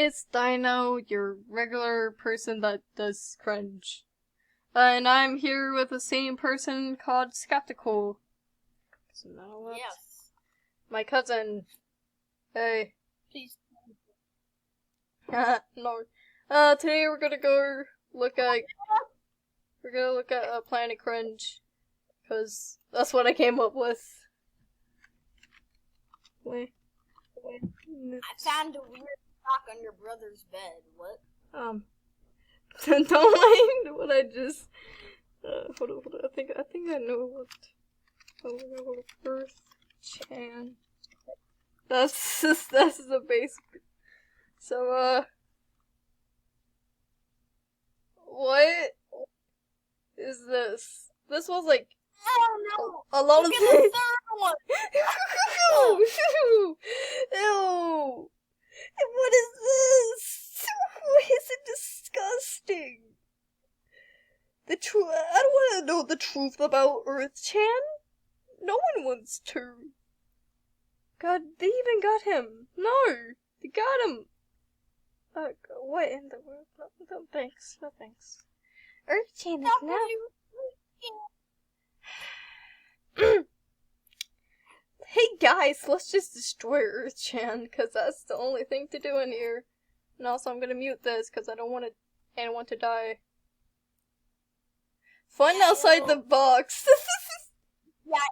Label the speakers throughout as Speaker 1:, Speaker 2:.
Speaker 1: it's Dino, your regular person that does Cringe. And I'm here with the same person called Skeptical.
Speaker 2: Yes.
Speaker 1: My cousin. Hey.
Speaker 2: Please.
Speaker 1: No. Today we're gonna go look at... We're gonna look at Planet Cringe. Because that's what I came up with. Wait.
Speaker 2: I found a weird sock on your brother's bed. What?
Speaker 1: Don't mind what I just. Hold on. I think I know what. Earth Chan. That's the basic. So what is this? This was like.
Speaker 2: Oh no!
Speaker 1: A lot
Speaker 2: Look
Speaker 1: of
Speaker 2: at the third one.
Speaker 1: Ew! Ew! What is this? Why is it disgusting? I don't want to know the truth about Earth-chan. No one wants to. God, they even got him. No, they got him. What in the world? No thanks. No thanks. Earth-chan is now. Hey guys, let's just destroy Earth-chan, because that's the only thing to do in here. And also I'm gonna mute this, because I don't want anyone to die. Fun outside the box!
Speaker 2: Yeah,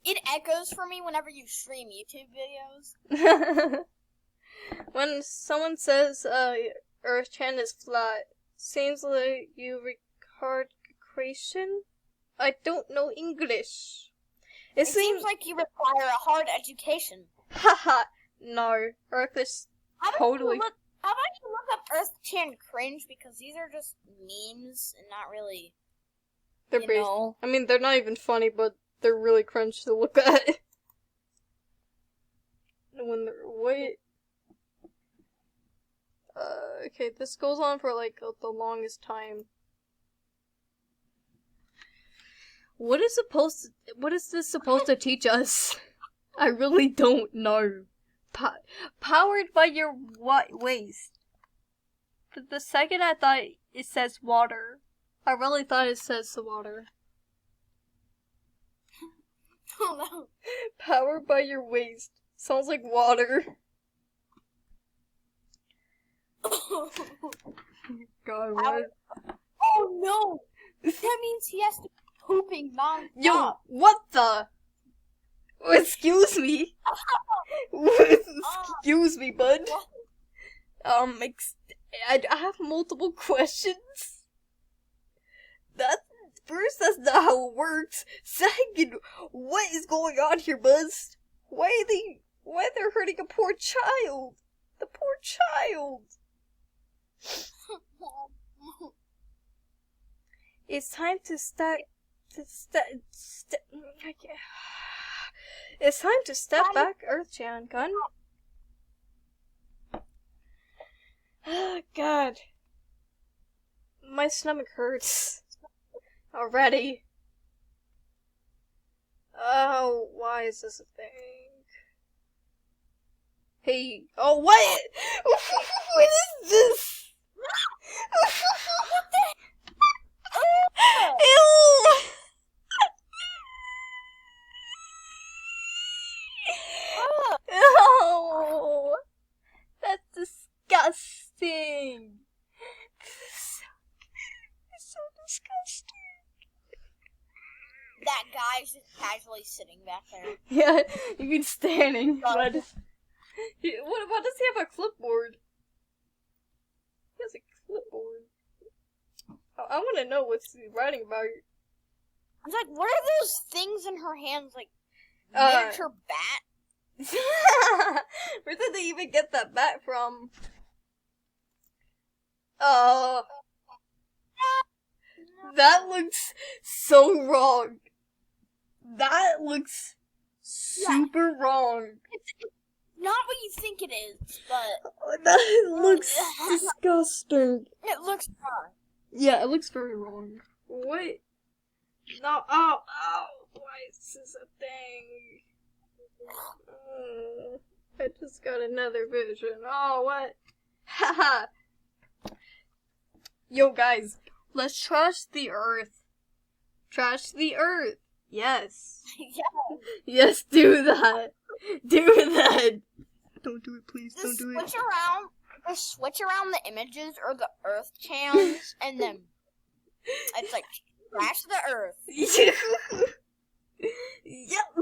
Speaker 2: it echoes for me whenever you stream YouTube videos.
Speaker 1: When someone says, Earth-chan is flat, seems like you record creation? I don't know English.
Speaker 2: It seems like you require a hard education.
Speaker 1: Haha, no. Earth is totally...
Speaker 2: How about you look up Earth-chan Cringe, because these are just memes and not really...
Speaker 1: They're I mean, they're not even funny, but they're really cringe to look at. When they're... Wait... okay, this goes on for, like, the longest time. What is this supposed to teach us? I really don't know. Powered by your waste. The second I thought it says water. I really thought it says the water.
Speaker 2: Oh no.
Speaker 1: Powered by your waste. Sounds like water. God, what?
Speaker 2: Oh no! That means he has to be pooping non-stop.
Speaker 1: Yo, what the? Excuse me. Excuse me, bud. I have multiple questions. First, that's not how it works. Second, what is going on here, Buzz? Why they're hurting a poor child? The poor child. It's time to start. It's time to step back, Earth-chan. Gun. Oh, God. My stomach hurts. Already. Oh, why is this a thing? Hey. Oh, what? What is this? Ew! Oh, that's disgusting. It's so disgusting.
Speaker 2: That guy's just casually sitting back there.
Speaker 1: Yeah, you mean standing. But what does he have a clipboard? He has a clipboard. I want to know what's he writing about.
Speaker 2: I was like, what are those things in her hands? Like, miniature bat?
Speaker 1: Where did they even get that bat from? That looks so wrong. That looks super wrong.
Speaker 2: It's not what you think it is, but...
Speaker 1: That looks disgusting.
Speaker 2: It looks wrong.
Speaker 1: Yeah, it looks very wrong. Wait. No, oh, why is this a thing? I just got another vision. Oh, what? Haha. Yo, guys, let's trash the earth. Trash the earth. Yes.
Speaker 2: Yeah.
Speaker 1: Yes, do that. Do that. Don't do it, please. Don't do it.
Speaker 2: Just switch around the images or the earth channels, and then it's like trash the earth.
Speaker 1: Yep.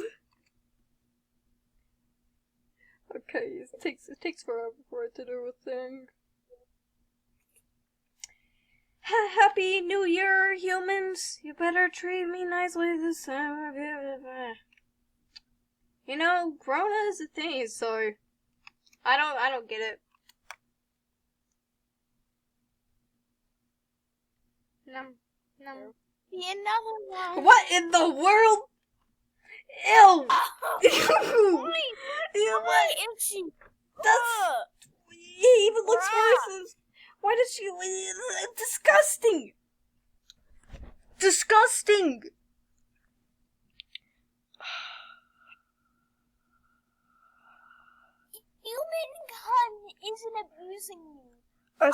Speaker 1: Okay, it takes forever for it to do a thing. Happy New Year, humans! You better treat me nicely this time. You know, Corona is a thing, so I don't get it. No.
Speaker 2: Be another one.
Speaker 1: What in the world? Ew!
Speaker 2: Why is she?
Speaker 1: He even looks worse. Why does she? Disgusting! Disgusting!
Speaker 2: Humankind isn't abusing me.
Speaker 1: I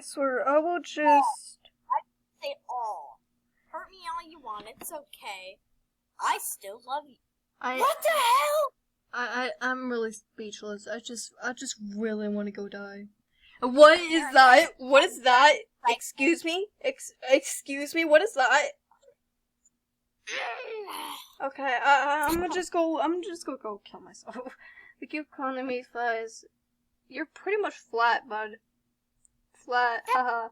Speaker 1: swear, I will just...
Speaker 2: Say all. Hurt me all you want, it's okay. I still love you. What the hell?
Speaker 1: I'm really speechless. I just really want to go die. What is that? What is that? Excuse me? Excuse me? What is that? Okay, I'm just gonna go kill myself. The cube economy flies. You're pretty much flat, bud. Flat, haha.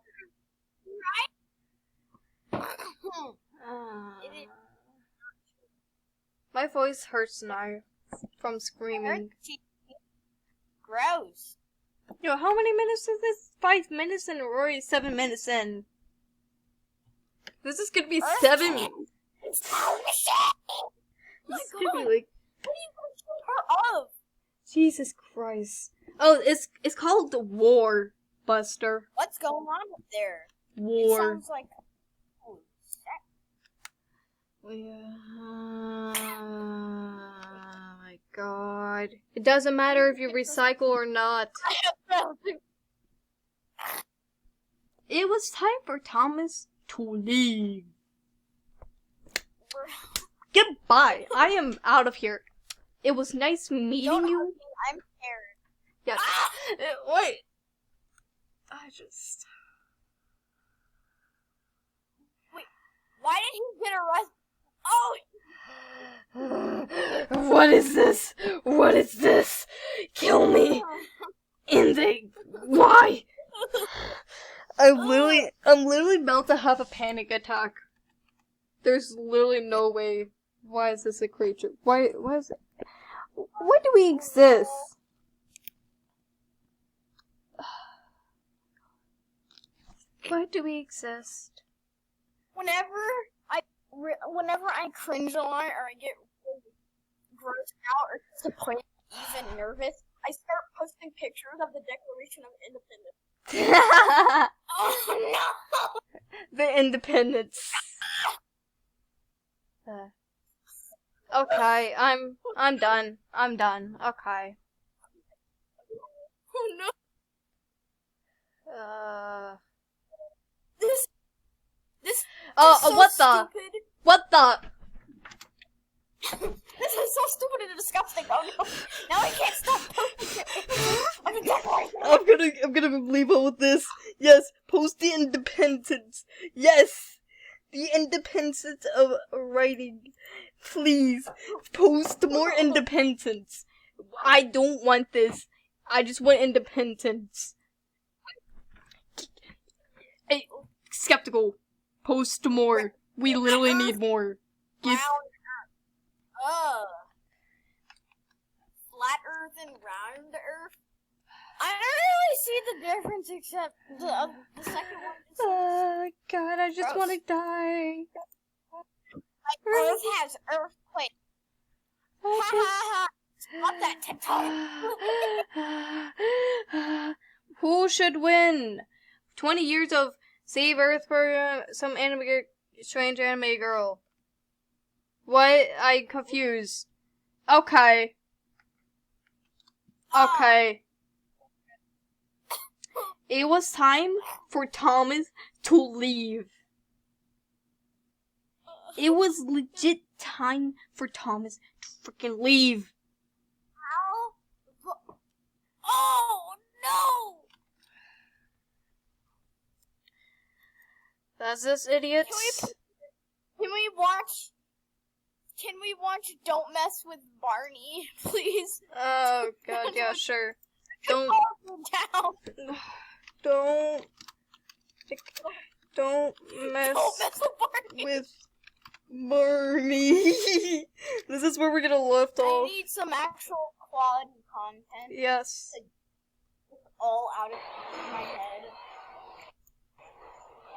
Speaker 1: My voice hurts now from screaming.
Speaker 2: Gross.
Speaker 1: Yo, how many minutes is this? 5 minutes and we're already 7 minutes in. This is gonna be 7. This is gonna be like...
Speaker 2: What are you going to her of?
Speaker 1: Jesus Christ. Oh, it's called the War, Buster.
Speaker 2: What's going on up there?
Speaker 1: War.
Speaker 2: It sounds like...
Speaker 1: Oh my god. It doesn't matter if you recycle or not. It was time for Thomas to leave. Goodbye. I am out of here. It was nice meeting you.
Speaker 2: I'm scared.
Speaker 1: Yes. Wait.
Speaker 2: Wait. Why did he get arrested? Oh!
Speaker 1: What is this? What is this? Kill me. Why? I'm literally about to have a panic attack. There's literally no way. Why is this a creature? Why is it? Why do we exist? Why do we exist?
Speaker 2: Whenever I cringe a lot or I get really grossed out or disappointed, even nervous, I start posting pictures of the Declaration of Independence. Oh no!
Speaker 1: The Independence. Okay, I'm done. I'm done. Okay.
Speaker 2: Oh no! This. So
Speaker 1: what
Speaker 2: stupid.
Speaker 1: the? What the?
Speaker 2: This is so stupid and disgusting. Oh no! Now I can't stop posting it.
Speaker 1: I'm gonna leave out with this. Yes, post the independence. Yes, the independence of writing. Please, post more independence. I don't want this. I just want independence. Hey, skeptical. Post more. We literally need more.
Speaker 2: Flat Earth and round Earth. I don't really see the difference except the second one.
Speaker 1: Oh God, I just want to die.
Speaker 2: Like Earth has earthquakes. Ha ha ha! Stop that TikTok.
Speaker 1: Who should win? 20 years of Save Earth for some strange anime girl. What? I'm confused. Okay. Okay. It was time for Thomas to leave. It was legit time for Thomas to freaking leave.
Speaker 2: How? Oh no!
Speaker 1: That's this, idiots.
Speaker 2: Can we watch? Can we watch Don't Mess with Barney, please?
Speaker 1: Oh god, yeah, sure. Don't
Speaker 2: Down.
Speaker 1: don't mess
Speaker 2: Don't mess with Barney.
Speaker 1: with Barney. This is where we're gonna lift
Speaker 2: I
Speaker 1: off.
Speaker 2: need some actual quality content.
Speaker 1: Yes.
Speaker 2: All out of my head.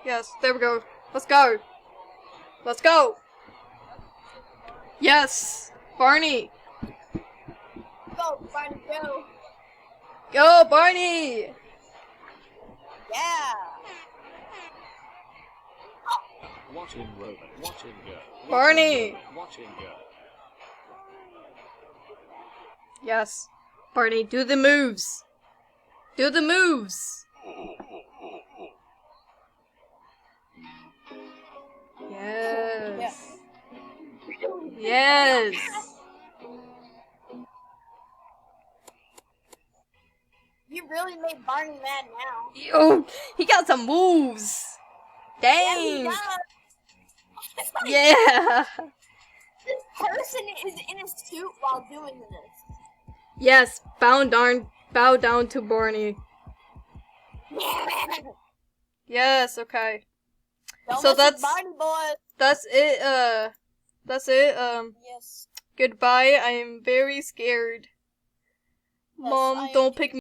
Speaker 1: Yes, there we go. Let's go. Let's go. Yes, Barney.
Speaker 2: Go, Barney, go.
Speaker 1: Go, Barney.
Speaker 2: Yeah.
Speaker 3: Watch him roll. Watch him go.
Speaker 1: Barney.
Speaker 3: Watch him go.
Speaker 1: Yes, Barney, do the moves. Do the moves. Yes. Yes.
Speaker 2: You really made Barney mad now.
Speaker 1: Yo, he got some moves.
Speaker 2: Yeah, he
Speaker 1: Dang.
Speaker 2: does. It's like
Speaker 1: Yeah.
Speaker 2: this person is in a suit while doing this.
Speaker 1: Yes, bow down to Barney. Yes, okay.
Speaker 2: Don't
Speaker 1: So
Speaker 2: mess with
Speaker 1: that's-
Speaker 2: Barney, boys.
Speaker 1: That's it, that's it,
Speaker 2: Yes.
Speaker 1: goodbye. I am very scared.
Speaker 2: Yes,
Speaker 1: Mom,
Speaker 2: I am
Speaker 1: don't pick me